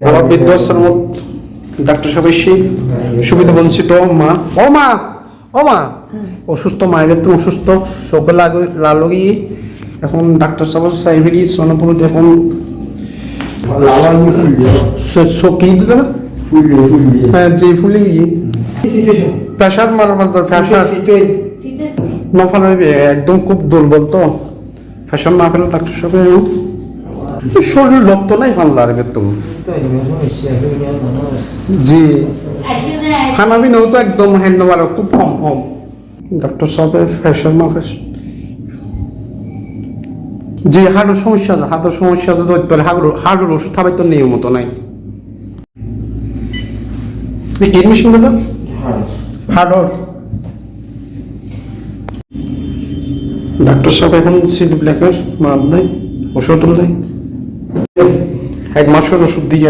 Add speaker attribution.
Speaker 1: বৃদ্ধাশ্রমত doctor সাহেব এসে সুবিধা বঞ্চিত মা ও মা অসুস্থ মায়ের তো অসুস্থ চোখে লাগি এখন ডাক্তার সাহেব সাইভেরি সোনাপুর এখন কি দিতে না হ্যাঁ যে ফুলে গিয়ে প্রেশার মারবার প্রেশার না ফেলে একদম খুব দুর্বল তো প্রেশার না ফেলে ডাক্তার সাহেব শরীর রক্ত নাই ফান্লা আর তুমি জি খানা বিনাও তো একদম হ্যান্ডওভার খুব কম ডক্টর সাহেবের প্রেশার না জি হার্টের সমস্যা আছে ধরতে পারে হার্টের ওষুধ খাবার তো নিয়ম মতো নাই কি মেশিন দাদা হার্ট ডাক্তার সাহেব এখন সিড ব্ল্যাকের মাপ নাই ওষুধ নাই এক মাসের ওষুধ দিয়ে